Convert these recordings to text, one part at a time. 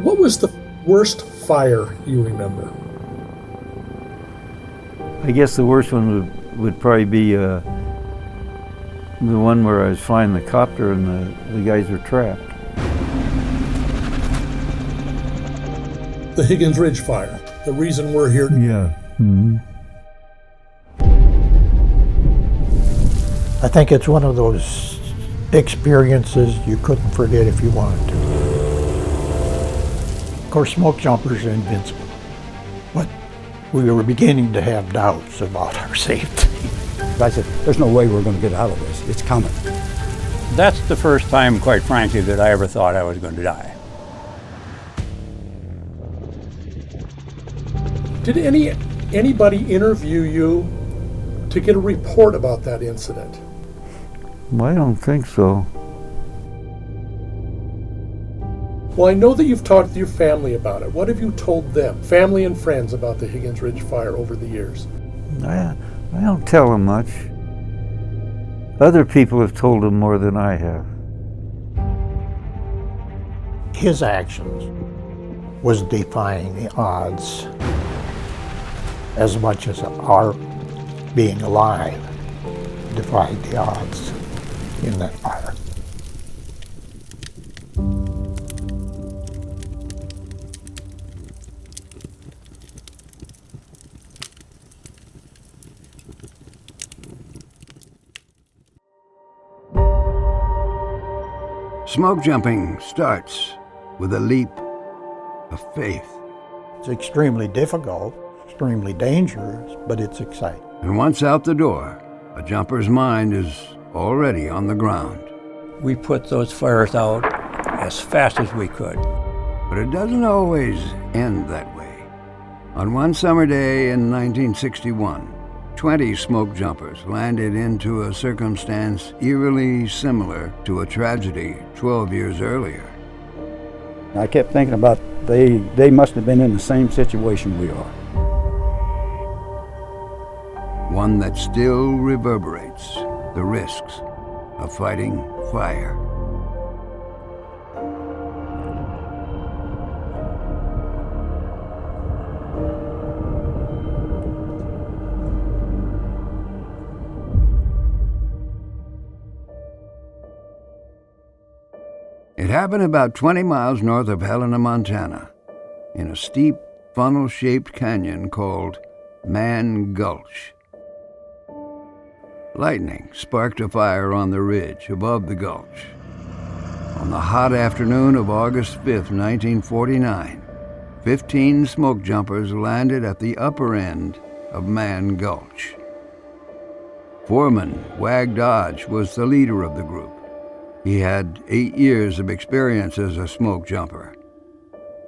What was the worst fire you remember? I guess the worst one would probably be the one where I was flying the copter and the guys were trapped. The Higgins Ridge fire, the reason we're here. Yeah. Mm-hmm. I think it's one of those experiences you couldn't forget if you wanted to. Of course, Smokejumpers are invincible, but we were beginning to have doubts about our safety. I said, there's no way we're going to get out of this. It's coming. That's the first time, quite frankly, that I ever thought I was going to die. Did anybody interview you to get a report about that incident? Well, I don't think so. Well, I know that you've talked to your family about it. What have you told them, family and friends, about the Higgins Ridge fire over the years? I don't tell them much. Other people have told them more than I have. His actions was defying the odds as much as our being alive defied the odds in that fire. Smoke jumping starts with a leap of faith. It's extremely difficult, extremely dangerous, but it's exciting. And once out the door, a jumper's mind is already on the ground. We put those fires out as fast as we could. But it doesn't always end that way. On one summer day in 1961, 20 smoke jumpers landed into a circumstance eerily similar to a tragedy 12 years earlier. I kept thinking about they must have been in the same situation we are. One that still reverberates the risks of fighting fire. It happened about 20 miles north of Helena, Montana, in a steep, funnel-shaped canyon called Mann Gulch. Lightning sparked a fire on the ridge above the gulch. On the hot afternoon of August 5th, 1949, 15 smoke jumpers landed at the upper end of Mann Gulch. Foreman Wag Dodge was the leader of the group. He had 8 years of experience as a smoke jumper.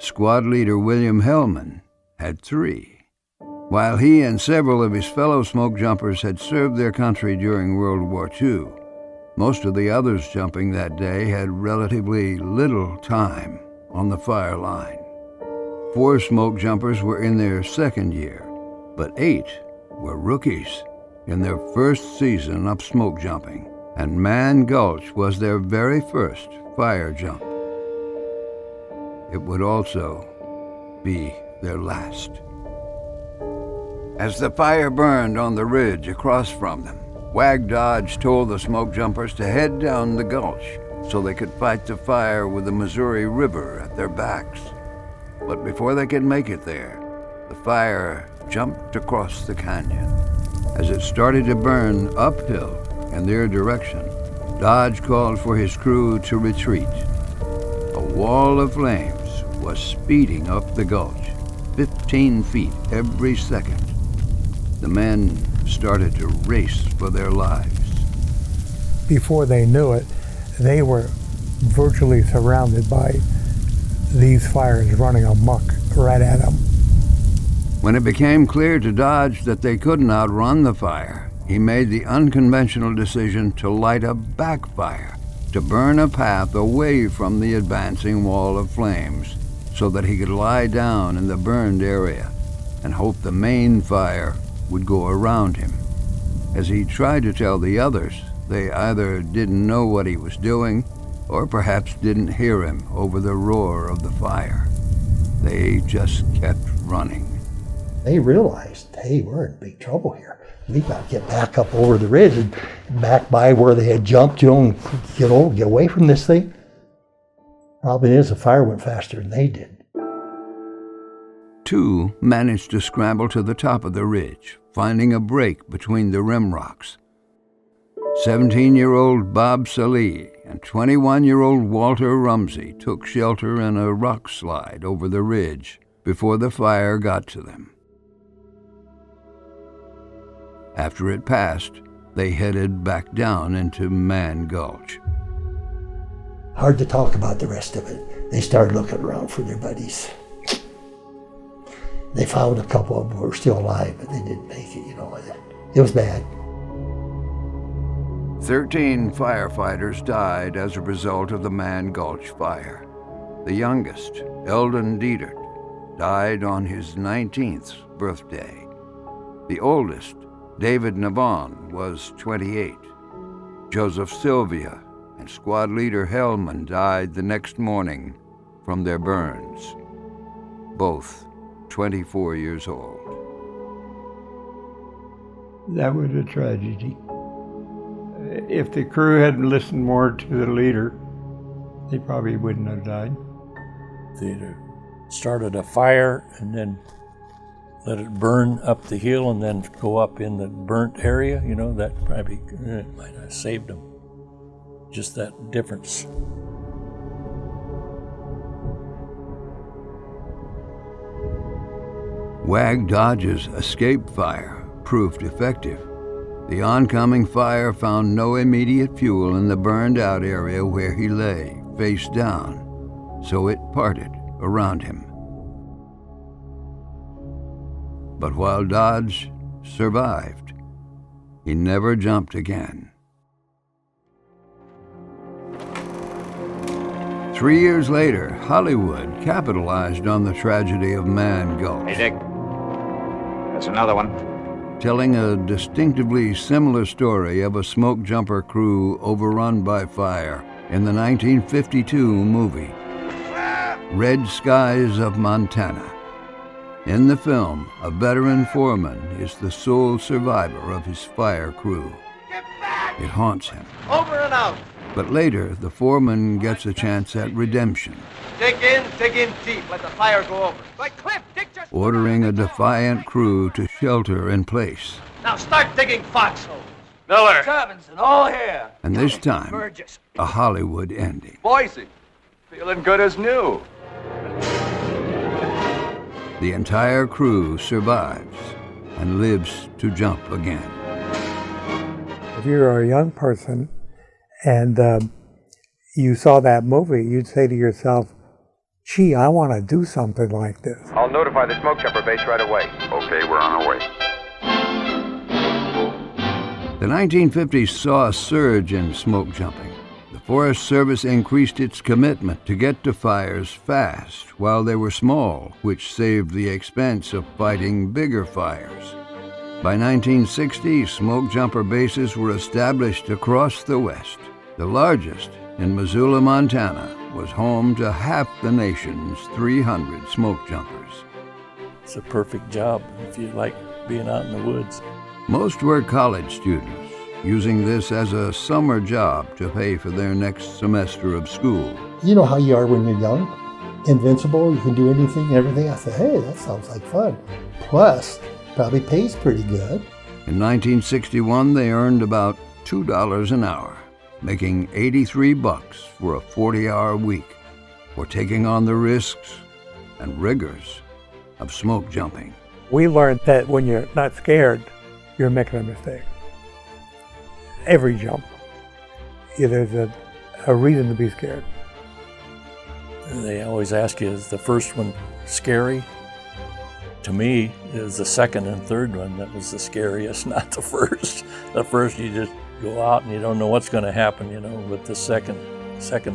Squad leader William Hellman had 3. While he and several of his fellow smoke jumpers had served their country during World War II, most of the others jumping that day had relatively little time on the fire line. 4 smoke jumpers were in their second year, but 8 were rookies in their first season of smoke jumping, and Mann Gulch was their very first fire jump. It would also be their last. As the fire burned on the ridge across from them, Wag Dodge told the smoke jumpers to head down the gulch so they could fight the fire with the Missouri River at their backs. But before they could make it there, the fire jumped across the canyon. As it started to burn uphill in their direction, Dodge called for his crew to retreat. A wall of flames was speeding up the gulch, 15 feet every second. The men started to race for their lives. Before they knew it, they were virtually surrounded by these fires running amok right at them. When it became clear to Dodge that they couldn't outrun the fire, he made the unconventional decision to light a backfire, to burn a path away from the advancing wall of flames so that he could lie down in the burned area and hope the main fire would go around him. As he tried to tell the others, they either didn't know what he was doing or perhaps didn't hear him over the roar of the fire. They just kept running. They realized, hey, we're in big trouble here. We got to get back up over the ridge and back by where they had jumped, and get away from this thing. Problem is, the fire went faster than they did. 2 managed to scramble to the top of the ridge, finding a break between the rim rocks. 17-year-old Bob Salih and 21-year-old Walter Rumsey took shelter in a rock slide over the ridge before the fire got to them. After it passed, they headed back down into Mann Gulch. Hard to talk about the rest of it. They started looking around for their buddies. They found a couple of them who were still alive, but they didn't make it, It was bad. 13 firefighters died as a result of the Mann Gulch fire. The youngest, Eldon Dietert, died on his 19th birthday. The oldest, David Navon, was 28. Joseph Sylvia and squad leader Hellman died the next morning from their burns, both 24 years old. That was a tragedy. If the crew hadn't listened more to the leader, they probably wouldn't have died. They started a fire and then let it burn up the hill and then go up in the burnt area, that probably might have saved them. Just that difference. Wag Dodge's escape fire proved effective. The oncoming fire found no immediate fuel in the burned-out area where he lay, face down, so it parted around him. But while Dodge survived, he never jumped again. 3 years later, Hollywood capitalized on the tragedy of Mann Gulch. Hey, Dick. That's another one. Telling a distinctively similar story of a smoke jumper crew overrun by fire in the 1952 movie, Red Skies of Montana. In the film, a veteran foreman is the sole survivor of his fire crew. Get back! It haunts him. Over and out. But later, the foreman gets a chance at redemption, Dig in deep. Let the fire go over. Like Cliff, Dick just... ordering a defiant crew to shelter in place. Now start digging foxholes. Miller. Turbines and all here. And this time, Burgess. a Hollywood ending. Boise. Feeling good as new. The entire crew survives and lives to jump again. If you're a young person and you saw that movie, you'd say to yourself, gee, I want to do something like this. I'll notify the smoke jumper base right away. Okay, we're on our way. The 1950s saw a surge in smoke jumping. The Forest Service increased its commitment to get to fires fast while they were small, which saved the expense of fighting bigger fires. By 1960, smoke jumper bases were established across the West. The largest, in Missoula, Montana, was home to half the nation's 300 smoke jumpers. It's a perfect job if you like being out in the woods. Most were college students, using this as a summer job to pay for their next semester of school. You know how you are when you're young? Invincible, you can do anything and everything. I said, hey, that sounds like fun. Plus, probably pays pretty good. In 1961, they earned about $2 an hour, making $83 for a 40-hour week for taking on the risks and rigors of smoke jumping. We learned that when you're not scared, you're making a mistake. Every jump, there's a reason to be scared. They always ask you, is the first one scary? To me, it was the second and third one that was the scariest, not the first. The first, you just go out and you don't know what's going to happen, With the second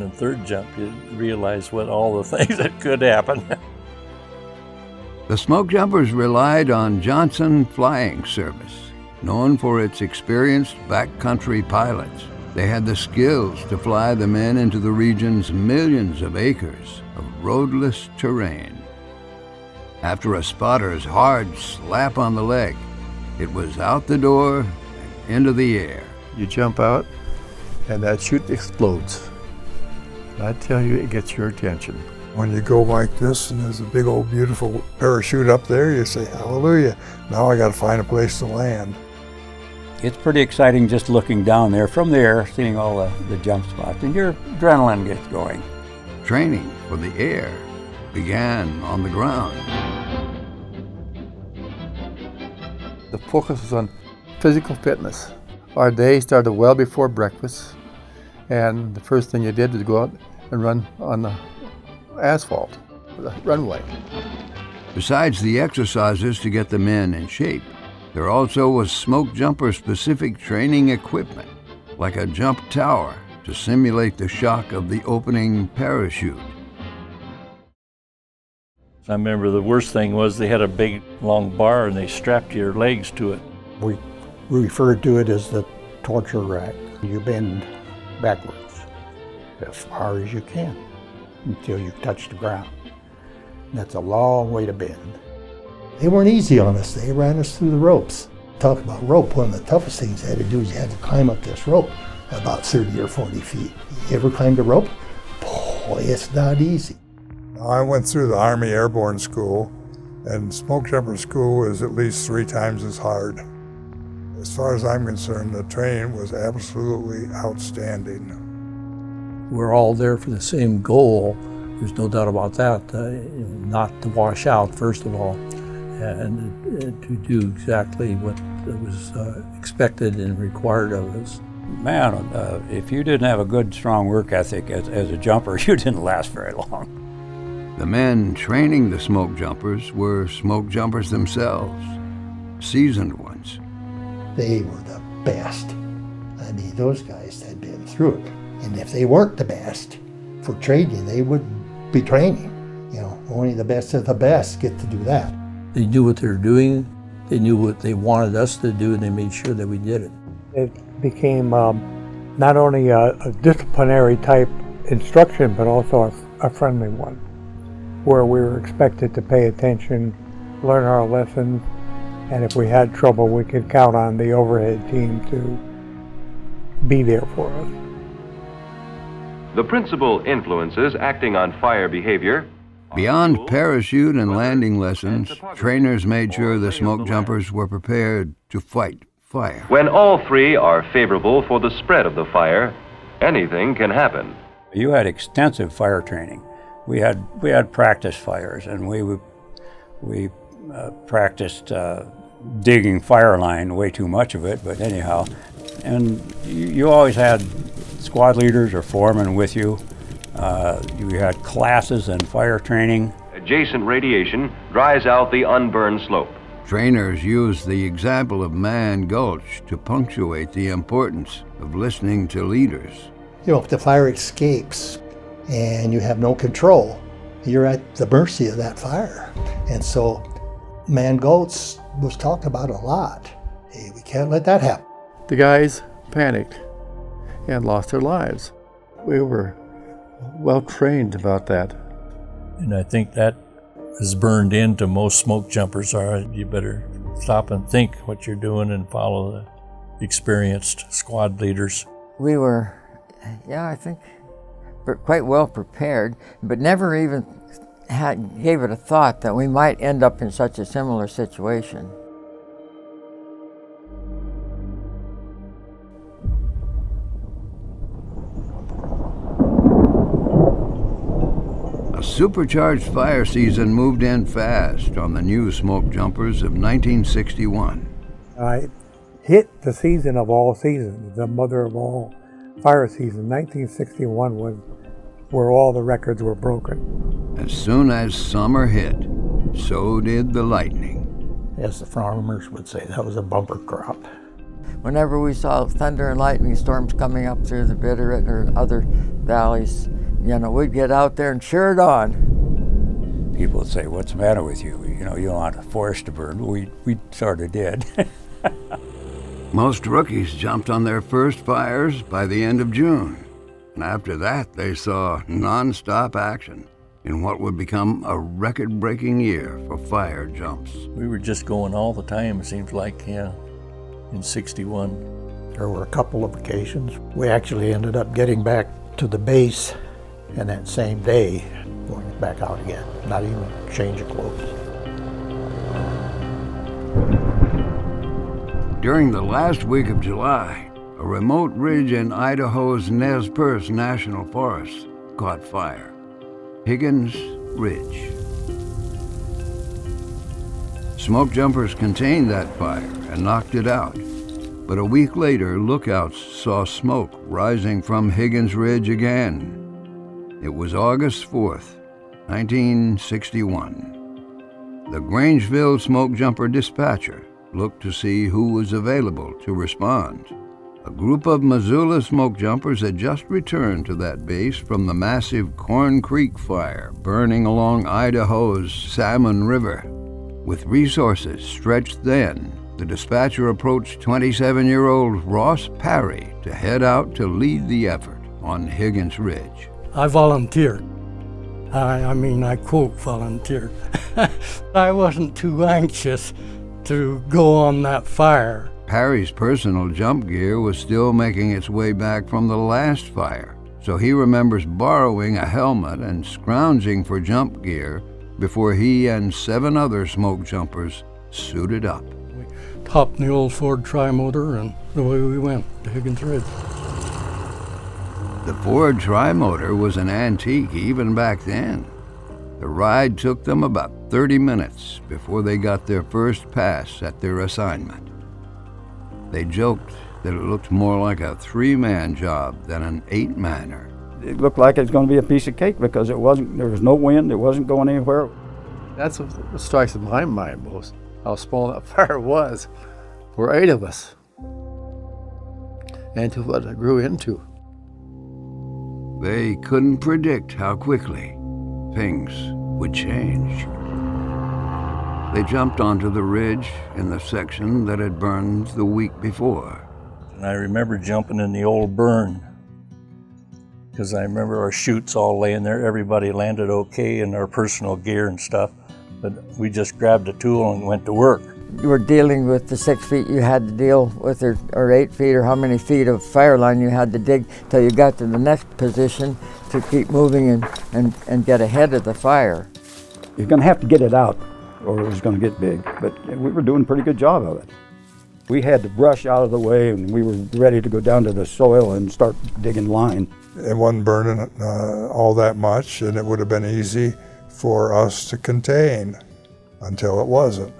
and third jump, you realize what all the things that could happen. The smoke jumpers relied on Johnson Flying Service, known for its experienced backcountry pilots. They had the skills to fly the men into the region's millions of acres of roadless terrain. After a spotter's hard slap on the leg, it was out the door and into the air. You jump out, and that chute explodes. And I tell you, it gets your attention. When you go like this and there's a big old beautiful parachute up there, you say, hallelujah, now I got to find a place to land. It's pretty exciting just looking down there from there, seeing all the jump spots, and your adrenaline gets going. Training for the air began on the ground. The focus was on physical fitness. Our day started well before breakfast, and the first thing you did was go out and run on the asphalt, the runway. Besides the exercises to get the men in shape, there also was smoke jumper specific training equipment, like a jump tower to simulate the shock of the opening parachute. I remember the worst thing was they had a big long bar and they strapped your legs to it. We referred to it as the torture rack. You bend backwards as far as you can until you touch the ground. That's a long way to bend. They weren't easy on us. They ran us through the ropes. Talk about rope, one of the toughest things you had to do is you had to climb up this rope about 30 or 40 feet. You ever climbed a rope? Boy, it's not easy. I went through the Army Airborne School, and smoke jumper school is at least 3 times as hard. As far as I'm concerned, the training was absolutely outstanding. We're all there for the same goal. There's no doubt about that. Not to wash out, first of all, and to do exactly what was expected and required of us. Man, if you didn't have a good, strong work ethic as a jumper, you didn't last very long. The men training the smoke jumpers were smoke jumpers themselves, seasoned ones. They were the best. I mean, those guys had been through it. And if they weren't the best for training, they would be training. You know, only the best of the best get to do that. They knew what they were doing, they knew what they wanted us to do, and they made sure that we did it. It became not only a disciplinary type instruction, but also a friendly one, where we were expected to pay attention, learn our lessons, and if we had trouble, we could count on the overhead team to be there for us. The principal influences acting on fire behavior. Beyond parachute and landing lessons, trainers made sure the smoke jumpers were prepared to fight fire. When all 3 are favorable for the spread of the fire, anything can happen. You had extensive fire training. We had practice fires, and we practiced digging fire line, way too much of it, but anyhow. And you always had squad leaders or foremen with you. You had classes and fire training. Adjacent radiation dries out the unburned slope. Trainers used the example of Mann Gulch to punctuate the importance of listening to leaders. You know, if the fire escapes and you have no control, you're at the mercy of that fire. And so Mann Gulch was talked about a lot. Hey, we can't let that happen. The guys panicked and lost their lives. We were well trained about that. And I think that is burned into most smoke jumpers are you better stop and think what you're doing and follow the experienced squad leaders. We were, I think, quite well prepared, but never even gave it a thought that we might end up in such a similar situation. A supercharged fire season moved in fast on the new smoke jumpers of 1961. I hit the season of all seasons, the mother of all fire seasons. 1961 was where all the records were broken. As soon as summer hit, so did the lightning. As the farmers would say, that was a bumper crop. Whenever we saw thunder and lightning storms coming up through the Bitterroot or other valleys, we'd get out there and cheer it on. People would say, "What's the matter with you? You don't want a forest to burn." We sort of did. Most rookies jumped on their first fires by the end of June. And after that, they saw non-stop action in what would become a record-breaking year for fire jumps. We were just going all the time, it seems like, yeah, in '61. There were a couple of occasions. We actually ended up getting back to the base, and that same day, going back out again, not even a change of clothes. During the last week of July, a remote ridge in Idaho's Nez Perce National Forest caught fire. Higgins Ridge. Smokejumpers contained that fire and knocked it out. But a week later, lookouts saw smoke rising from Higgins Ridge again. It was August 4th, 1961. The Grangeville Smokejumper dispatcher looked to see who was available to respond. A group of Missoula Smokejumpers had just returned to that base from the massive Corn Creek fire burning along Idaho's Salmon River. With resources stretched thin, the dispatcher approached 27-year-old Ross Parry to head out to lead the effort on Higgins Ridge. I volunteered. I quote volunteered. I wasn't too anxious to go on that fire. Parry's personal jump gear was still making its way back from the last fire, so he remembers borrowing a helmet and scrounging for jump gear before he and 7 other smoke jumpers suited up. We hopped in the old Ford Tri-Motor and away we went to Higgins Ridge. The Ford Tri-Motor was an antique even back then. The ride took them about 30 minutes before they got their first pass at their assignment. They joked that it looked more like a 3-man job than an 8-manner. It looked like it was going to be a piece of cake because there was no wind, it wasn't going anywhere. That's what strikes in my mind most, how small that fire was for 8 of us and to what it grew into. They couldn't predict how quickly things would change. They jumped onto the ridge in the section that had burned the week before. And I remember jumping in the old burn because I remember our chutes all laying there. Everybody landed okay in our personal gear and stuff, but we just grabbed a tool and went to work. You were dealing with the 6 feet you had to deal with, or 8 feet, or how many feet of fire line you had to dig till you got to the next position to keep moving and get ahead of the fire. You're going to have to get it out or it was going to get big, but we were doing a pretty good job of it. We had the brush out of the way and we were ready to go down to the soil and start digging line. It wasn't burning all that much, and it would have been easy for us to contain until it wasn't.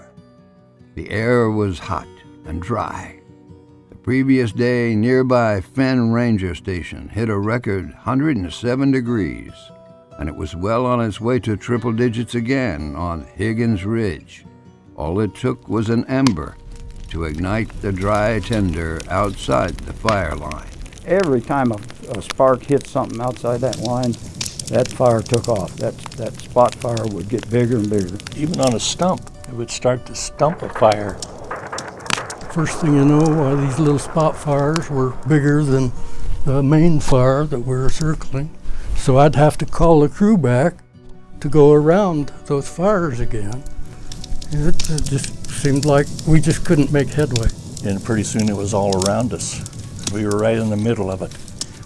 The air was hot and dry. The previous day, nearby Fenn Ranger Station hit a record 107 degrees, and it was well on its way to triple digits again on Higgins Ridge. All it took was an ember to ignite the dry tinder outside the fire line. Every time a spark hit something outside that line, that fire took off. That spot fire would get bigger and bigger. Even on a stump, it would start to stump a fire. First thing you know, these little spot fires were bigger than the main fire that we were circling. So I'd have to call the crew back to go around those fires again. It just seemed like we just couldn't make headway. And pretty soon it was all around us. We were right in the middle of it.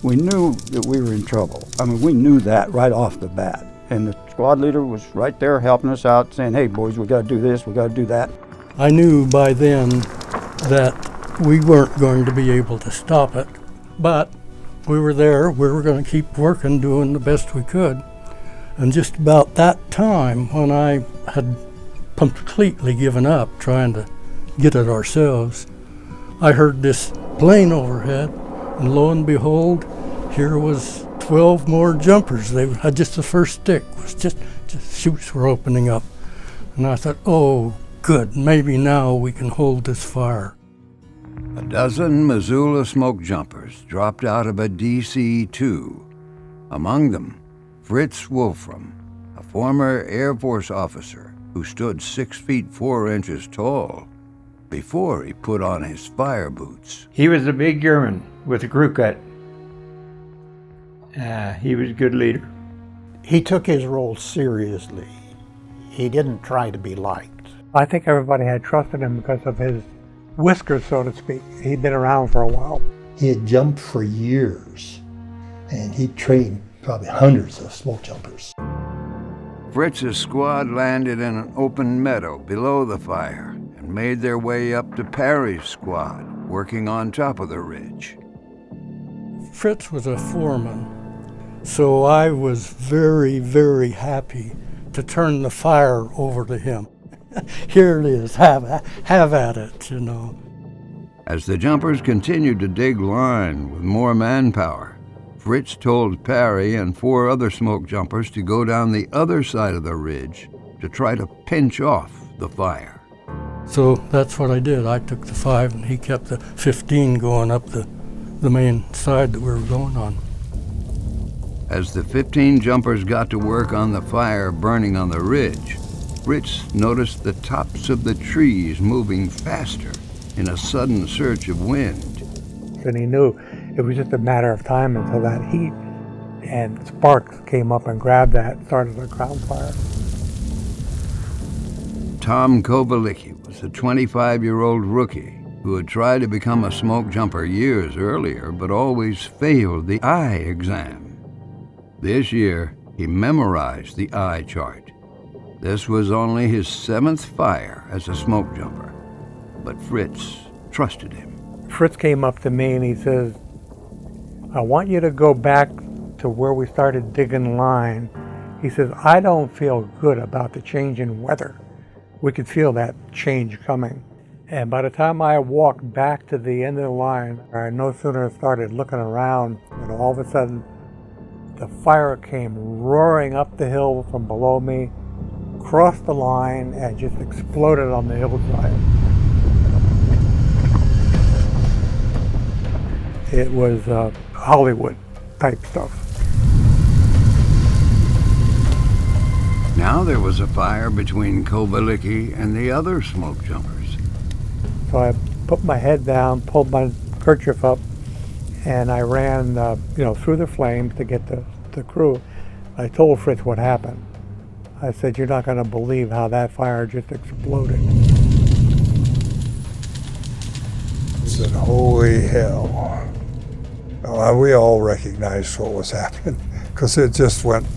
We knew that we were in trouble. I mean, we knew that right off the bat. And the squad leader was right there helping us out, saying, hey, boys, we got to do this, we got to do that. I knew by then that we weren't going to be able to stop it, but we were there. We were going to keep working, doing the best we could. And just about that time, when I had completely given up trying to get it ourselves, I heard this plane overhead, and lo and behold, here was 12 more jumpers. They had just the first stick. It was just chutes were opening up. And I thought, oh, good, maybe now we can hold this fire. A dozen Missoula smoke jumpers dropped out of a DC-2. Among them, Fritz Wolfram, a former Air Force officer who stood 6 feet 4 inches tall before he put on his fire boots. He was a big German with a crew cut. He was a good leader. He took his role seriously. He didn't try to be liked. I think everybody had trusted him because of his whiskers, so to speak. He'd been around for a while. He had jumped for years, and he trained probably hundreds of smoke jumpers. Fritz's squad landed in an open meadow below the fire and made their way up to Parry's squad, working on top of the ridge. Fritz was a foreman, so I was very, very happy to turn the fire over to him. Here it is, have at it, you know. As the jumpers continued to dig line with more manpower, Fritz told Parry and 4 other smoke jumpers to go down the other side of the ridge to try to pinch off the fire. So that's what I did. I took the 5 and he kept the 15 going up the main side that we were going on. As the 15 jumpers got to work on the fire burning on the ridge, Fritz noticed the tops of the trees moving faster in a sudden surge of wind. And he knew it was just a matter of time until that heat and sparks came up and grabbed that, started a ground fire. Tom Kovalicki was a 25-year-old rookie who had tried to become a smoke jumper years earlier but always failed the eye exam. This year, he memorized the eye chart. This was only his 7th fire as a smoke jumper, but Fritz trusted him. Fritz came up to me and he says, I want you to go back to where we started digging line. He says, I don't feel good about the change in weather. We could feel that change coming. And by the time I walked back to the end of the line, I no sooner started looking around than all of a sudden the fire came roaring up the hill from below me, crossed the line, and just exploded on the hillside. It was Hollywood type stuff. Now there was a fire between Kovalicki and the other smoke jumpers. So I put my head down, pulled my kerchief up, and I ran through the flames to get the crew. I told Fritz what happened. I said, you're not going to believe how that fire just exploded. I said, holy hell. Well, we all recognized what was happening because it just went. I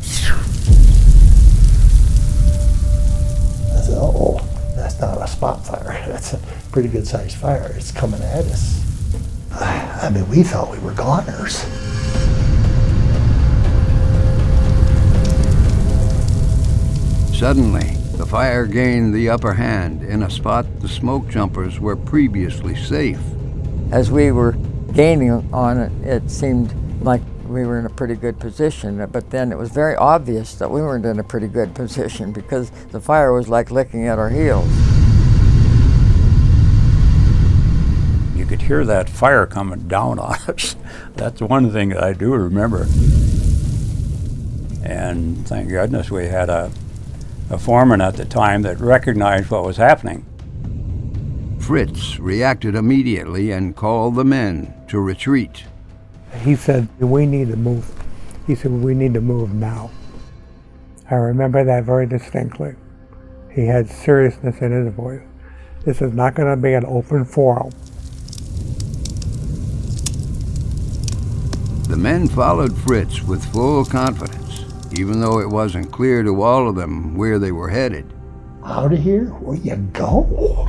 said, oh, that's not a spot fire. That's a pretty good sized fire. It's coming at us. I mean, we thought we were goners. Suddenly, the fire gained the upper hand in a spot the smoke jumpers were previously safe. As we were gaining on it, it seemed like we were in a pretty good position, but then it was very obvious that we weren't in a pretty good position because the fire was like licking at our heels. You could hear that fire coming down on us. That's one thing that I do remember. And thank goodness we had a foreman at the time that recognized what was happening. Fritz reacted immediately and called the men to retreat. He said, we need to move. He said, we need to move now. I remember that very distinctly. He had seriousness in his voice. This is not going to be an open forum. The men followed Fritz with full confidence, even though it wasn't clear to all of them where they were headed. Out of here? Where you go?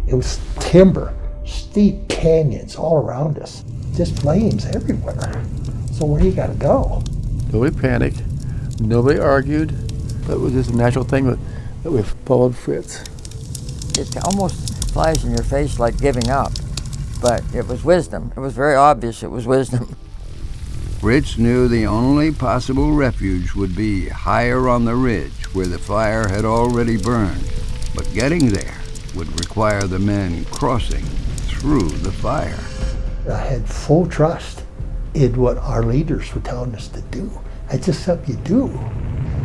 It was timber, steep canyons all around us, just flames everywhere. So where you gotta go? Nobody panicked, nobody argued. It was just a natural thing that we followed Fritz. It almost flies in your face like giving up, but it was wisdom. It was very obvious it was wisdom. Fritz knew the only possible refuge would be higher on the ridge where the fire had already burned, but getting there would require the men crossing through the fire. I had full trust in what our leaders were telling us to do. It's just something you do.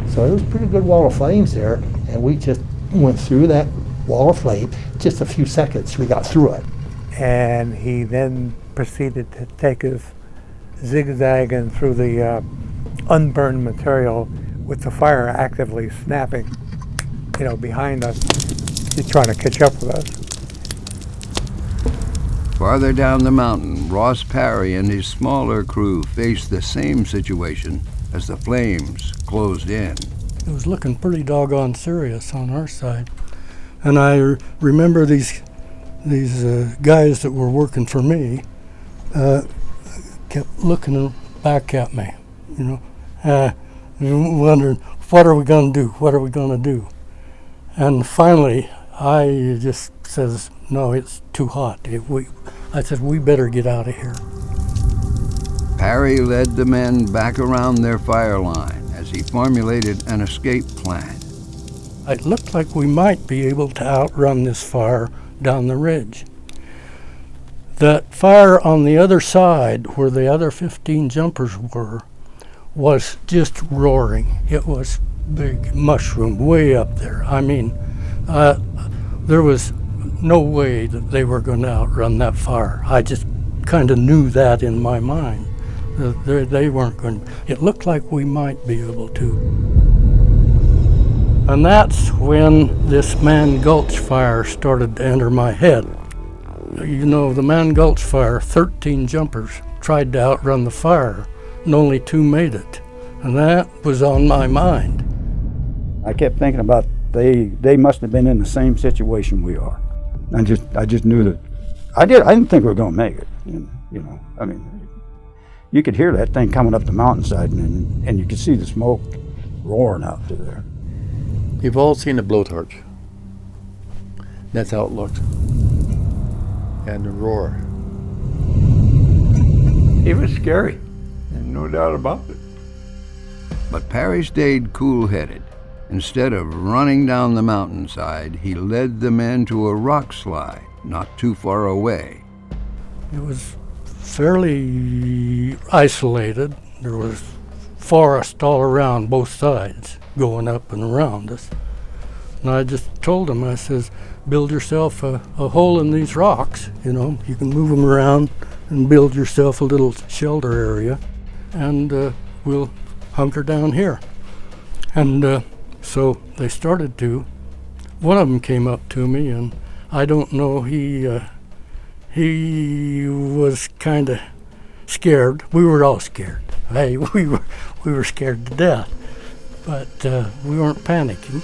So it was a pretty good wall of flames there, and we just went through that wall of flame. Just a few seconds, we got through it. And he then proceeded to take us zigzagging through the unburned material with the fire actively snapping, behind us. He's trying to catch up with us. Farther down the mountain, Ross Parry and his smaller crew faced the same situation as the flames closed in. It was looking pretty doggone serious on our side. And I remember these guys that were working for me kept looking back at me, wondering, what are we going to do? What are we going to do? And finally, I just says, no, it's too hot. I said, we better get out of here. Parry led the men back around their fire line as he formulated an escape plan. It looked like we might be able to outrun this fire down the ridge. That fire on the other side, where the other 15 jumpers were, was just roaring. It was big mushroom way up there. I mean, there was no way that they were going to outrun that fire. I just kind of knew that in my mind. They weren't going to. It looked like we might be able to. And that's when this Mann Gulch fire started to enter my head. The Mann Gulch fire, 13 jumpers tried to outrun the fire, and only 2 made it. And that was on my mind. I kept thinking about they must have been in the same situation we are. I just knew that. I didn't think we were going to make it. I mean, you could hear that thing coming up the mountainside, and you could see the smoke roaring out through there. You've all seen a blowtorch. That's how it looked. And the roar. It was scary, and no doubt about it. But Parry stayed cool-headed. Instead of running down the mountainside, he led the men to a rock slide not too far away. It was fairly isolated. There was forest all around both sides, going up and around us. And I just told them, I says, build yourself a hole in these rocks. You can move them around and build yourself a little shelter area, and we'll hunker down here. And so they started to. One of them came up to me, and I don't know, he was kind of scared. We were all scared. Hey, we were scared to death, but we weren't panicking.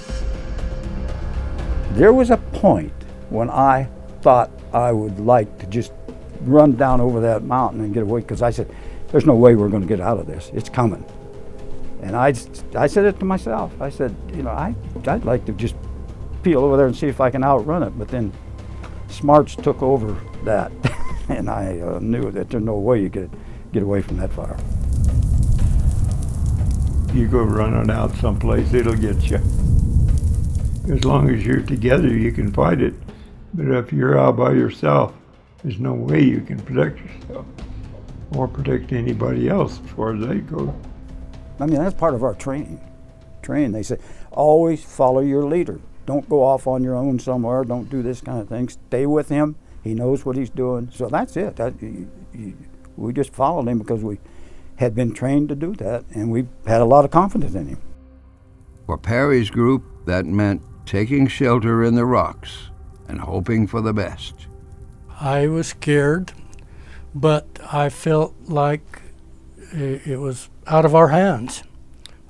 There was a point when I thought I would like to just run down over that mountain and get away, because I said, there's no way we're going to get out of this. It's coming. And I said it to myself. I said, I'd like to just peel over there and see if I can outrun it. But then smarts took over that, and I knew that there's no way you could get away from that fire. You go running out someplace, it'll get you. As long as you're together, you can fight it. But if you're out by yourself, there's no way you can protect yourself or protect anybody else as far as they go. I mean, that's part of our training. They say, always follow your leader. Don't go off on your own somewhere. Don't do this kind of thing. Stay with him. He knows what he's doing. So that's it. We just followed him because we had been trained to do that, and we had a lot of confidence in him. For Parry's group, that meant taking shelter in the rocks and hoping for the best. I was scared, but I felt like it was out of our hands.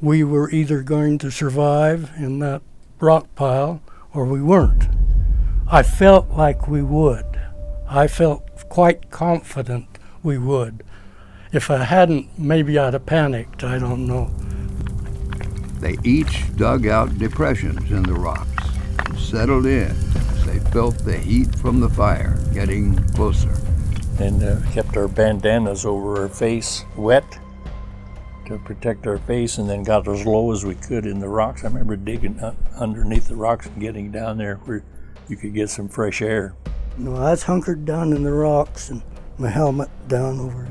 We were either going to survive in that rock pile or we weren't. I felt like we would. I felt quite confident we would. If I hadn't, maybe I'd have panicked, I don't know. They each dug out depressions in the rocks and settled in as they felt the heat from the fire getting closer. And kept our bandanas over our face wet to protect our face, and then got as low as we could in the rocks. I remember digging underneath the rocks and getting down there where you could get some fresh air. No, I was hunkered down in the rocks and my helmet down over,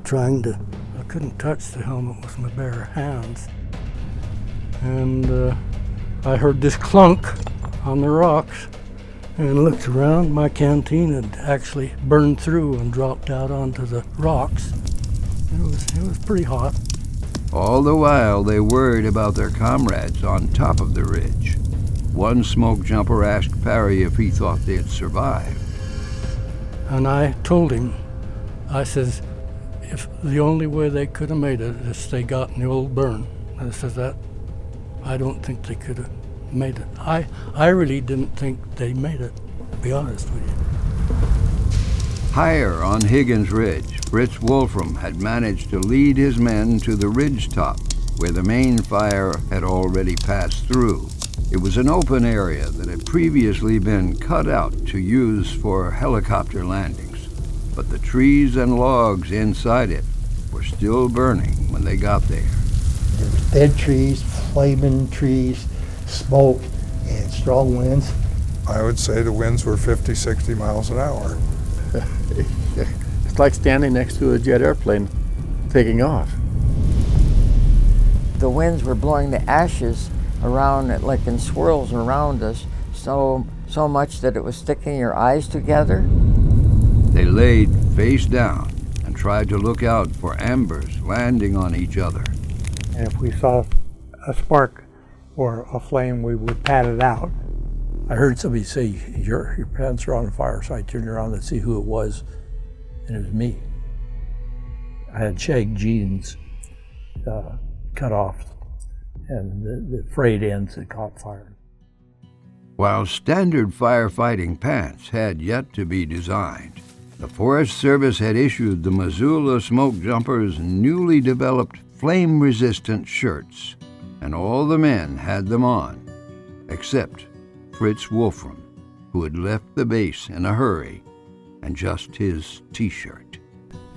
I couldn't touch the helmet with my bare hands. And I heard this clunk on the rocks and looked around. My canteen had actually burned through and dropped out onto the rocks. It was pretty hot. All the while, they worried about their comrades on top of the ridge. One smoke jumper asked Parry if he thought they'd survive. And I told him, I says, if the only way they could have made it is they got in the old burn. I says that, I don't think they could have made it. I really didn't think they made it, to be honest with you. Higher on Higgins Ridge, Fritz Wolfram had managed to lead his men to the ridge top, where the main fire had already passed through. It was an open area that had previously been cut out to use for helicopter landings, but the trees and logs inside it were still burning when they got there. There was dead trees, flaming trees, smoke, and strong winds. I would say the winds were 50, 60 miles an hour. It's like standing next to a jet airplane taking off. The winds were blowing the ashes around it like in swirls around us, so much that it was sticking your eyes together. They laid face down and tried to look out for embers landing on each other. And if we saw a spark or a flame, we would pat it out. I heard somebody say, your pants are on fire, so I turned around to see who it was, and it was me. I had shag jeans cut off, and the frayed ends had caught fire. While standard firefighting pants had yet to be designed, the Forest Service had issued the Missoula Smokejumpers newly developed flame-resistant shirts, and all the men had them on, except Fritz Wolfram, who had left the base in a hurry, and just his T-shirt.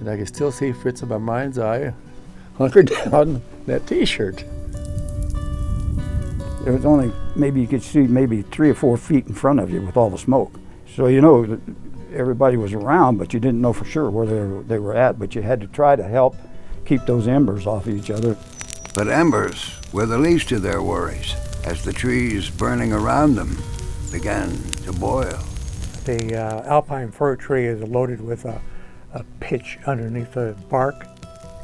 And I can still see Fritz in my mind's eye, hunkered down in that T-shirt. There was only, maybe you could see maybe 3 or 4 feet in front of you with all the smoke. So you know that everybody was around, but you didn't know for sure where they were at, but you had to try to help keep those embers off of each other. But embers were the least of their worries, as the trees burning around them began to boil. The alpine fir tree is loaded with a pitch underneath the bark.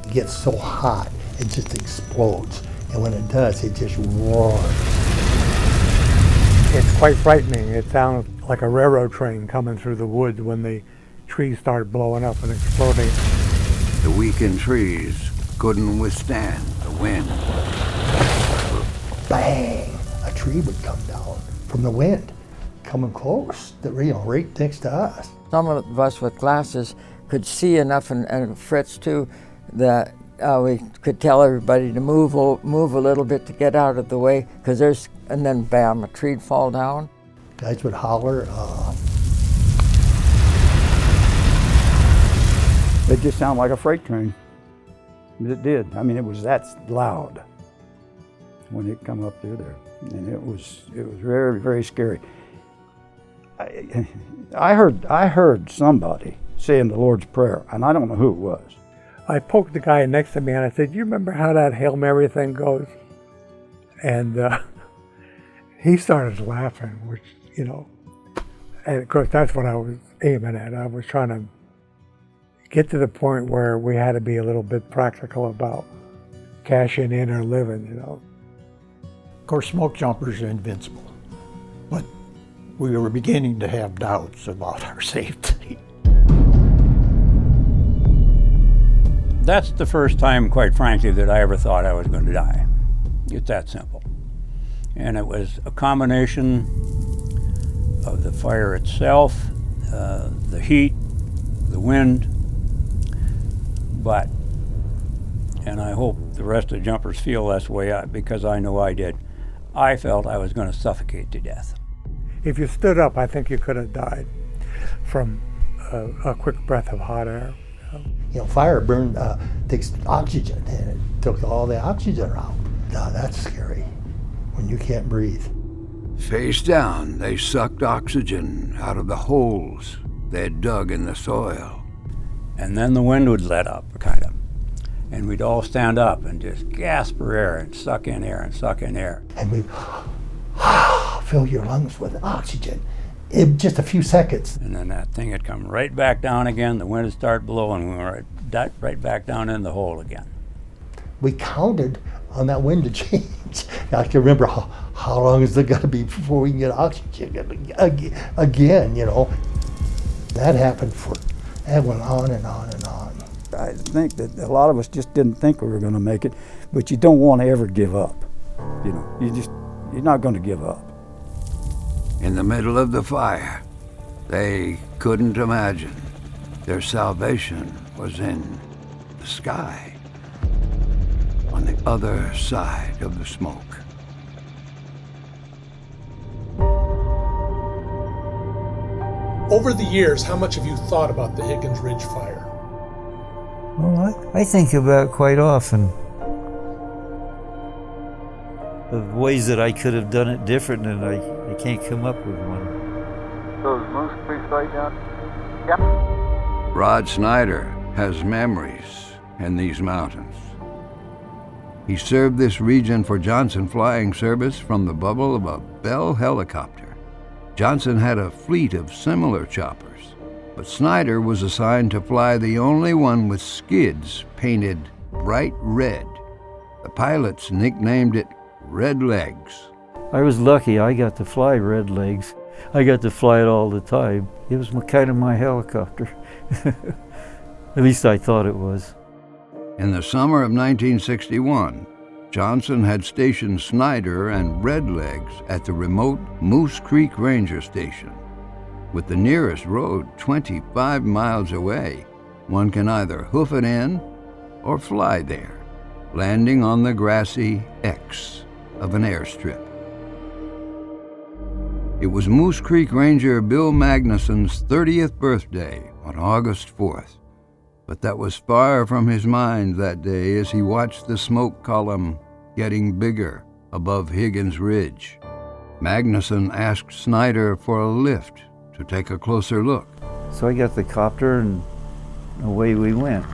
It gets so hot, it just explodes. And when it does, it just roars. It's quite frightening. It sounds like a railroad train coming through the woods when the trees start blowing up and exploding. The weakened trees couldn't withstand the wind. Bang! A tree would come down from the wind, coming close, right next to us. Some of us with glasses could see enough, and Fritz too, that we could tell everybody to move a little bit to get out of the way, because and then bam, a tree'd fall down. Guys would holler. It just sounded like a freight train. It did. I mean, it was that loud when it come up through there, and it was very, very scary. I heard somebody saying the Lord's Prayer, and I don't know who it was. I poked the guy next to me and I said, "You remember how that Hail Mary thing goes?" And he started laughing, which, you know, and of course that's what I was aiming at. I was trying to get to the point where we had to be a little bit practical about cashing in or living, you know. Of course, smoke jumpers are invincible, but we were beginning to have doubts about our safety. That's the first time, quite frankly, that I ever thought I was going to die. It's that simple. And it was a combination of the fire itself, the heat, the wind, but, and I hope the rest of the jumpers feel this way because I know I did, I felt I was going to suffocate to death. If you stood up, I think you could have died from a quick breath of hot air. You know, fire burned, takes oxygen, and it took all the oxygen out. Now that's scary, when you can't breathe. Face down, they sucked oxygen out of the holes they'd dug in the soil. And then the wind would let up, kind of. And we'd all stand up and just gasp for air and suck in air and suck in air. And we fill your lungs with oxygen in just a few seconds. And then that thing would come right back down again, the wind would start blowing, we were right back down in the hole again. we counted on that wind to change. I can remember how long is it going to be before we can get oxygen again, you know. That happened that went on and on and on. I think that a lot of us just didn't think we were going to make it, but you don't want to ever give up. You know, you're not going to give up. In the middle of the fire, they couldn't imagine their salvation was in the sky, on the other side of the smoke. Over the years, how much have you thought about the Higgins Ridge fire? Well, I think about it quite often. Of ways that I could have done it different, and I can't come up with one. Those moose please right down. Yep. Rod Snider has memories in these mountains. He served this region for Johnson Flying Service from the bubble of a Bell helicopter. Johnson had a fleet of similar choppers, but Snider was assigned to fly the only one with skids painted bright red. The pilots nicknamed it Red Legs. I was lucky. I got to fly Red Legs. I got to fly it all the time. It was kind of my helicopter. At least I thought it was. In the summer of 1961, Johnson had stationed Snider and Red Legs at the remote Moose Creek Ranger Station. With the nearest road 25 miles away, one can either hoof it in or fly there, landing on the grassy X of an airstrip. It was Moose Creek Ranger Bill Magnuson's 30th birthday on August 4th, but that was far from his mind that day as he watched the smoke column getting bigger above Higgins Ridge. Magnuson asked Snider for a lift to take a closer look. So I got the copter and away we went.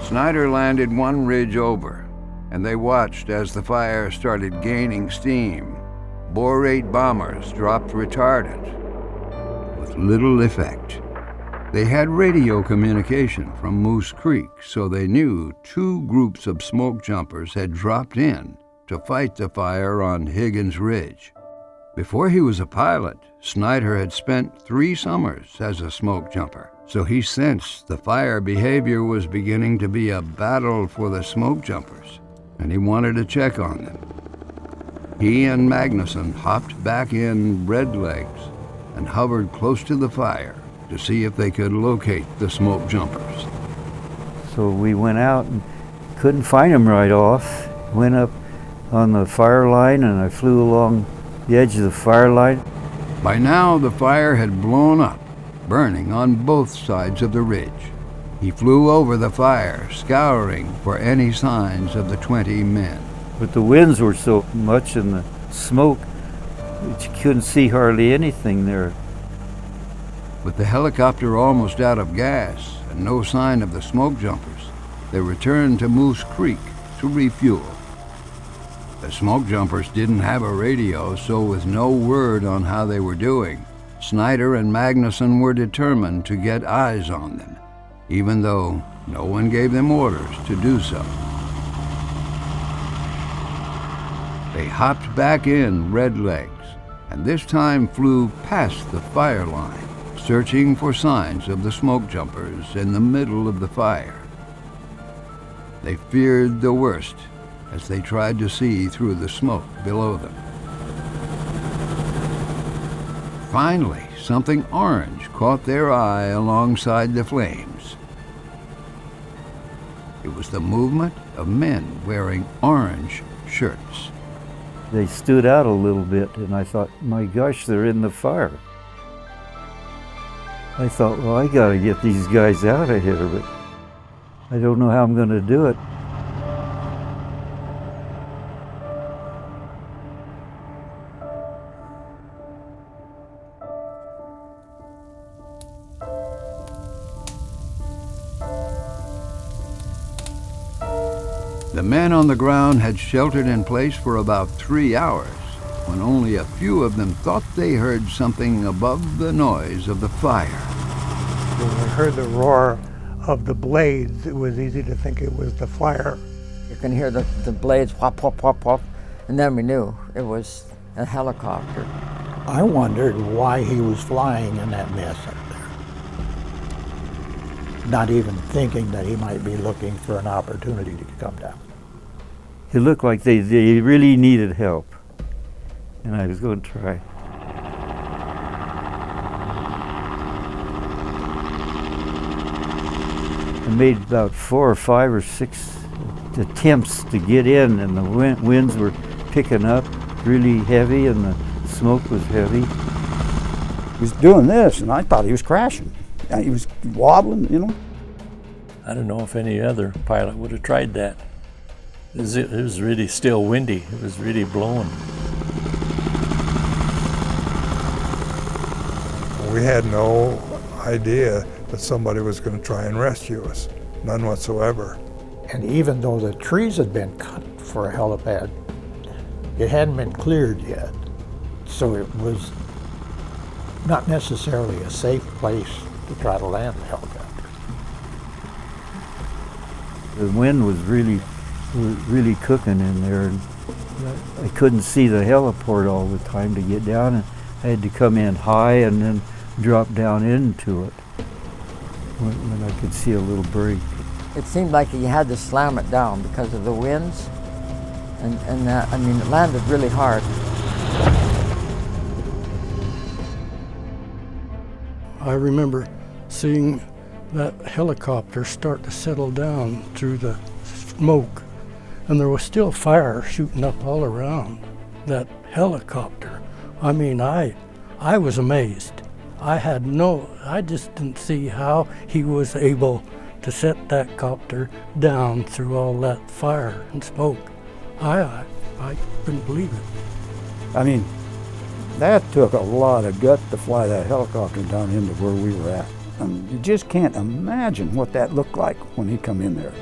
Snider landed one ridge over, and they watched as the fire started gaining steam. Borate bombers dropped retardant with little effect. They had radio communication from Moose Creek, so they knew two groups of smoke jumpers had dropped in to fight the fire on Higgins Ridge. Before he was a pilot, Snider had spent 3 summers as a smoke jumper, so he sensed the fire behavior was beginning to be a battle for the smoke jumpers, and he wanted to check on them. He and Magnuson hopped back in Red Legs and hovered close to the fire to see if they could locate the smoke jumpers. So we went out and couldn't find them right off. Went up on the fire line and I flew along the edge of the fire line. By now the fire had blown up, burning on both sides of the ridge. He flew over the fire, scouring for any signs of the 20 men. But the winds were so much in the smoke that you couldn't see hardly anything there. With the helicopter almost out of gas and no sign of the smoke jumpers, they returned to Moose Creek to refuel. The smoke jumpers didn't have a radio, so with no word on how they were doing, Snider and Magnuson were determined to get eyes on them, even though no one gave them orders to do so. They hopped back in Red Legs, and this time flew past the fire line, searching for signs of the smoke jumpers in the middle of the fire. They feared the worst as they tried to see through the smoke below them. Finally, something orange caught their eye alongside the flames. It was the movement of men wearing orange shirts. They stood out a little bit, and I thought, my gosh, they're in the fire. I thought, well, I gotta get these guys out of here, but I don't know how I'm gonna do it. The men on the ground had sheltered in place for about 3 hours, when only a few of them thought they heard something above the noise of the fire. When we heard the roar of the blades, it was easy to think it was the fire. You can hear the blades whop, whop, whop, whop, and then we knew it was a helicopter. I wondered why he was flying in that mess up there. Not even thinking that he might be looking for an opportunity to come down. It looked like they really needed help, and I was going to try. I made about 4 or 5 or 6 attempts to get in, and the winds were picking up really heavy, and the smoke was heavy. He was doing this, and I thought he was crashing. He was wobbling, you know. I don't know if any other pilot would have tried that. It was really still windy. It was really blowing. We had no idea that somebody was going to try and rescue us. None whatsoever. And even though the trees had been cut for a helipad, it hadn't been cleared yet. So it was not necessarily a safe place to try to land the helicopter. The wind was really cooking in there, and I couldn't see the heliport all the time to get down, and I had to come in high and then drop down into it when I could see a little break. It seemed like you had to slam it down because of the winds, and I mean, it landed really hard. I remember seeing that helicopter start to settle down through the smoke, and there was still fire shooting up all around that helicopter. I mean, I was amazed. I just didn't see how he was able to set that copter down through all that fire and smoke. I couldn't believe it. I mean, that took a lot of gut to fly that helicopter down into where we were at. I mean, you just can't imagine what that looked like when he come in there.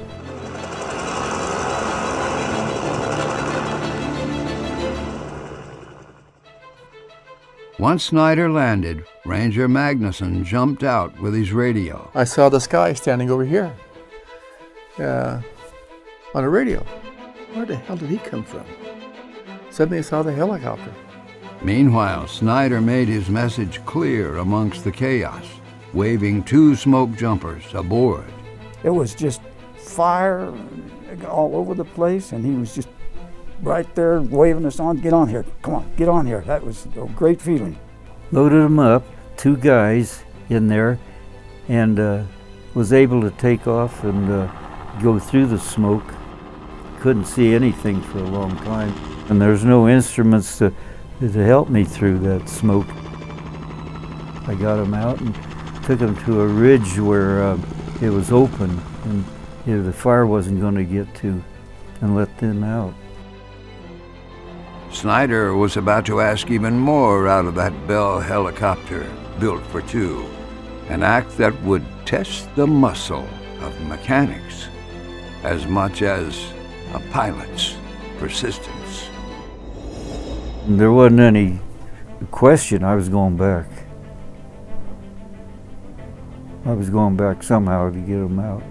Once Snider landed, Ranger Magnuson jumped out with his radio. I saw this guy standing over here on a radio. Where the hell did he come from? Suddenly I saw the helicopter. Meanwhile, Snider made his message clear amongst the chaos, waving 2 smoke jumpers aboard. It was just fire all over the place, and he was just right there waving us on. Get on here, come on, get on here. That was a great feeling. Loaded them up, 2 guys in there, and was able to take off and go through the smoke. Couldn't see anything for a long time, and there's no instruments to help me through that smoke. I got them out and took them to a ridge where it was open, and the fire wasn't going to get to, and let them out. Snider was about to ask even more out of that Bell helicopter built for 2, an act that would test the muscle of mechanics as much as a pilot's persistence. There wasn't any question I was going back. I was going back somehow to get them out.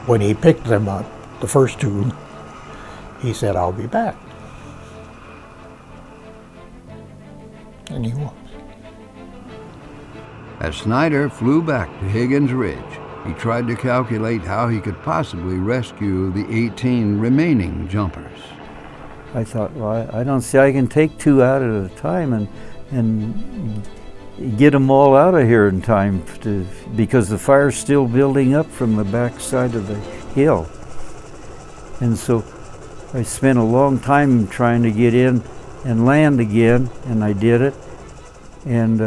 When he picked them up, the first 2, he said, "I'll be back." And he was. As Snider flew back to Higgins Ridge, he tried to calculate how he could possibly rescue the 18 remaining jumpers. I thought, well, I don't see I can take 2 out at a time and get them all out of here in time because the fire's still building up from the back side of the hill. And so I spent a long time trying to get in and land again, and I did it. And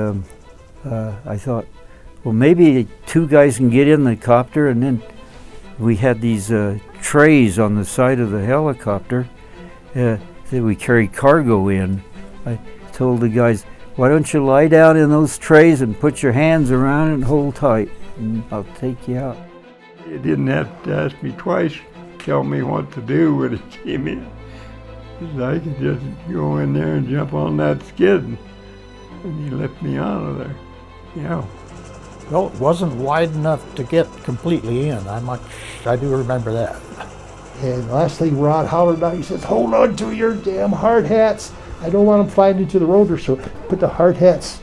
I thought, well, maybe 2 guys can get in the copter, and then we had these trays on the side of the helicopter that we carry cargo in. I told the guys, why don't you lie down in those trays and put your hands around it and hold tight, and I'll take you out. You didn't have to ask me twice, tell me what to do when it came in. 'Cause I could just go in there and jump on that skid, and he left me out of there. Yeah. No, it wasn't wide enough to get completely in. I do remember that. And the last thing Rod hollered out, he says, "Hold on to your damn hard hats. I don't want them flying into the rotor, so put the hard hats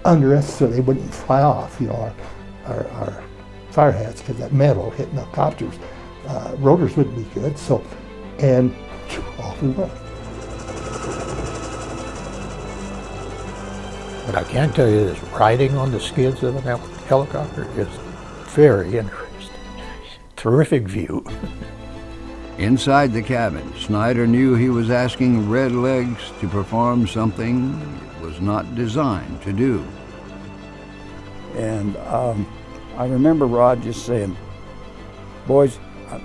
under us so they wouldn't fly off, our fire hats, because that metal hitting the copters. Rotors wouldn't be good, so, and off we went." But I can tell you this, riding on the skids of a helicopter is very interesting. Terrific view. Inside the cabin, Snider knew he was asking Red Legs to perform something it was not designed to do. And I remember Rod just saying, "Boys,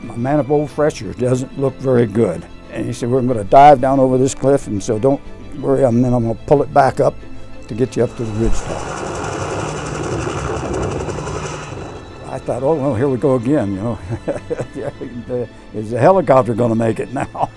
my manifold pressure doesn't look very good." And he said, "We're going to dive down over this cliff, and so don't worry, and then I'm going to pull it back up to get you up to the ridge top." I thought, oh, well, here we go again, Is the helicopter going to make it now?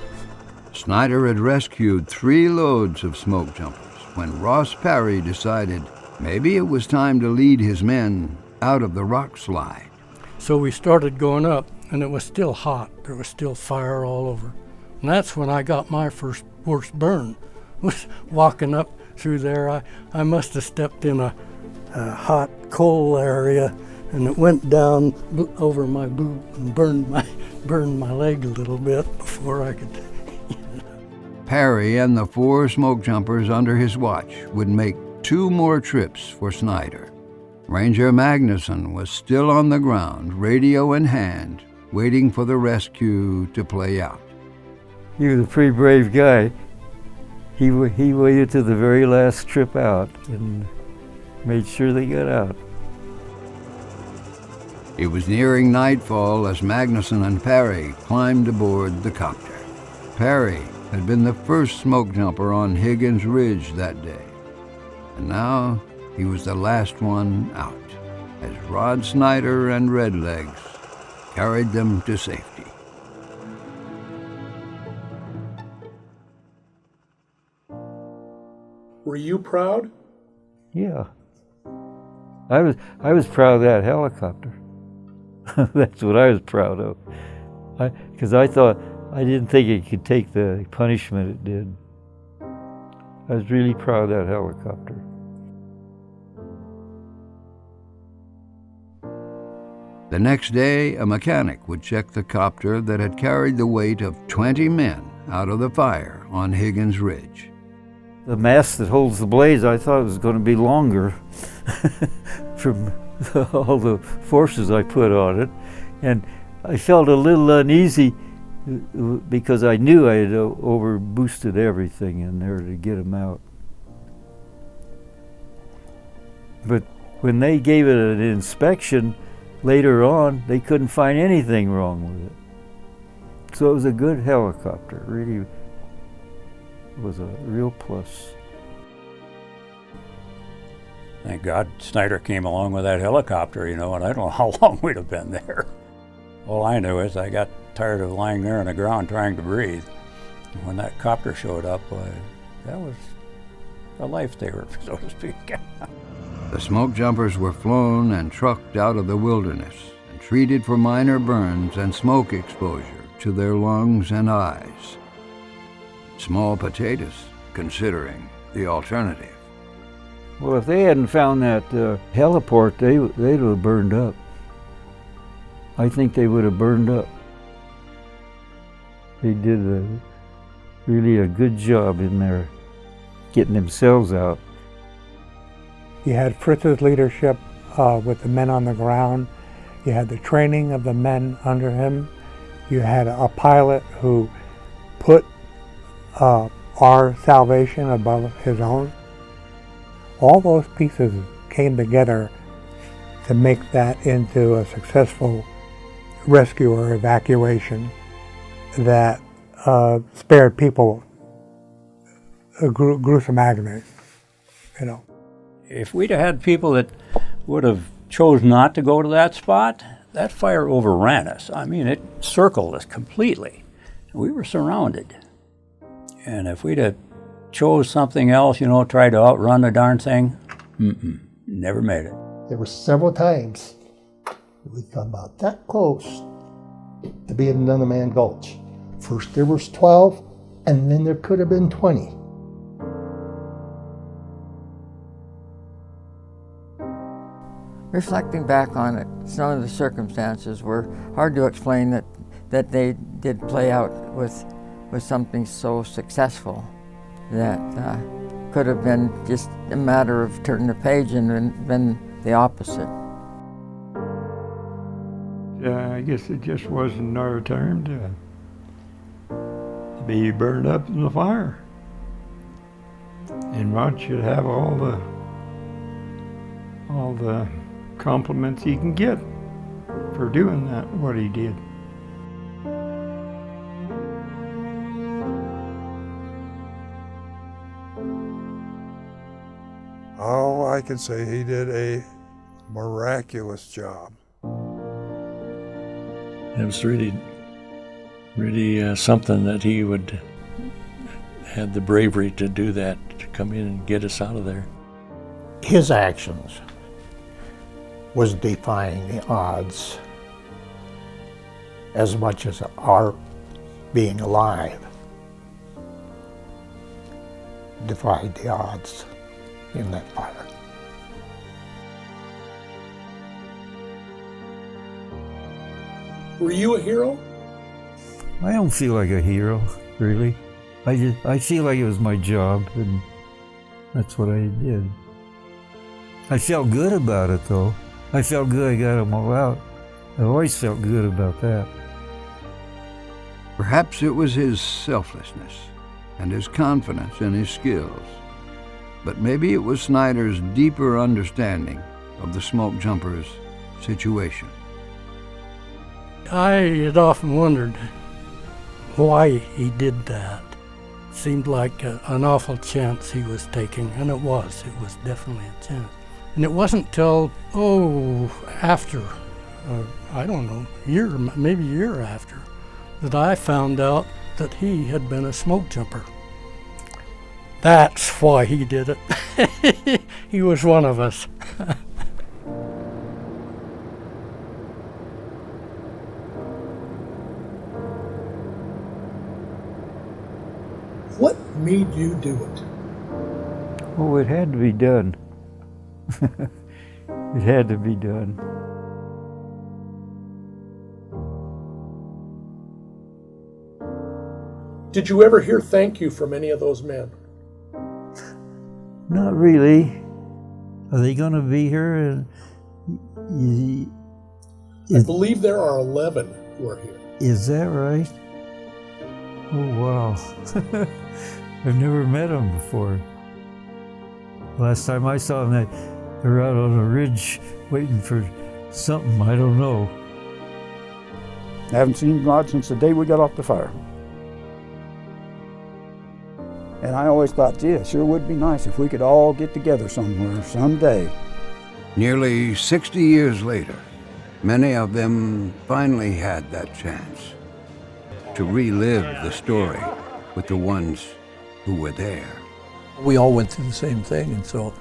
Snider had rescued 3 loads of smoke jumpers when Ross Parry decided maybe it was time to lead his men out of the rock slide. So we started going up, and it was still hot. There was still fire all over. And that's when I got my first worst burn. Was walking up through there. I must have stepped in a hot coal area, and it went down over my boot and burned my leg a little bit before I could. Parry and the 4 smoke jumpers under his watch would make 2 more trips for Snider. Ranger Magnuson was still on the ground, radio in hand, waiting for the rescue to play out. He was a pretty brave guy. He waited to the very last trip out and made sure they got out. It was nearing nightfall as Magnuson and Parry climbed aboard the copter. Parry had been the first smoke jumper on Higgins Ridge that day, and now he was the last one out, as Rod Snider and Red Legs carried them to safety. Were you proud? Yeah. I was proud of that helicopter. That's what I was proud of. Because I didn't think it could take the punishment it did. I was really proud of that helicopter. The next day, a mechanic would check the copter that had carried the weight of 20 men out of the fire on Higgins Ridge. The mast that holds the blades, I thought it was going to be longer from all the forces I put on it. And I felt a little uneasy because I knew I had over boosted everything in there to get them out. But when they gave it an inspection later on, they couldn't find anything wrong with it. So it was a good helicopter, really was a real plus. Thank God Snider came along with that helicopter, and I don't know how long we'd have been there. All I knew is I got tired of lying there on the ground trying to breathe. And when that copter showed up, that was a lifesaver, so to speak. The smoke jumpers were flown and trucked out of the wilderness and treated for minor burns and smoke exposure to their lungs and eyes. Small potatoes, considering the alternative. Well, if they hadn't found that heliport, they'd have burned up. I think they would have burned up. They did really a good job in there getting themselves out. You had Fritz's leadership with the men on the ground. You had the training of the men under him. You had a pilot who put our salvation above his own. All those pieces came together to make that into a successful rescue or evacuation that spared people a gruesome agony, If we'd have had people that would have chose not to go to that spot, that fire overran us. I mean, it circled us completely. We were surrounded. And if we'd have chose something else, tried to outrun the darn thing, never made it. There were several times we'd come about that close to being done in Mann Gulch. First there was 12, and then there could have been 20. Reflecting back on it, some of the circumstances were hard to explain that they did play out with something so successful that could have been just a matter of turning the page and been the opposite. I guess it just wasn't our time to be burned up in the fire. And Rod should have all the compliments he can get for doing that, what he did. Oh, I can say he did a miraculous job. It was really something that he would had the bravery to do that, to come in and get us out of there. His actions was defying the odds as much as our being alive defied the odds in that fire. Were you a hero? I don't feel like a hero, really. I feel like it was my job, and that's what I did. I felt good about it, though. I felt good I got them all out. I always felt good about that. Perhaps it was his selflessness and his confidence in his skills. But maybe it was Snider's deeper understanding of the Smokejumpers' situation. I had often wondered why he did that. Seemed like an awful chance he was taking, and it was definitely a chance. And it wasn't till, after, I don't know, maybe a year after, that I found out that he had been a smoke jumper. That's why he did it. He was one of us. What made you do it? Oh, it had to be done. It had to be done. Did you ever hear thank you from any of those men? Not really. Are they going to be here? I believe there are 11 who are here. Is that right? Oh, wow. I've never met them before. Last time I saw them, they were out on a ridge waiting for something, I don't know. I haven't seen Rod since the day we got off the fire. And I always thought, gee, it sure would be nice if we could all get together somewhere someday. Nearly 60 years later, many of them finally had that chance to relive the story with the ones who were there. We all went through the same thing, and so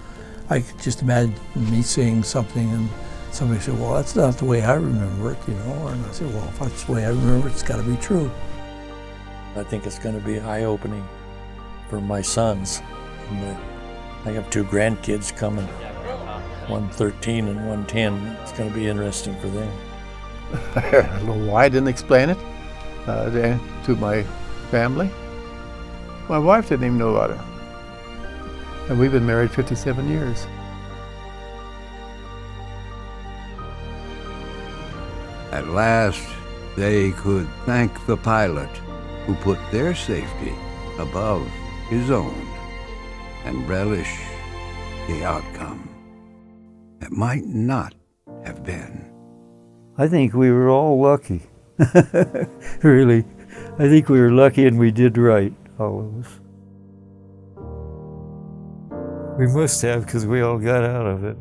I could just imagine me saying something and somebody said, well, that's not the way I remember it, you know, and I said, well, if that's the way I remember it, it's got to be true. I think it's going to be eye-opening for my sons. I have 2 grandkids coming, one 13 and one 10. It's going to be interesting for them. I don't know why I didn't explain it to my family. My wife didn't even know about it. And we've been married 57 years. At last, they could thank the pilot who put their safety above his own and relish the outcome that might not have been. I think we were all lucky. Really. I think we were lucky and we did right, all of us. We must have, because we all got out of it.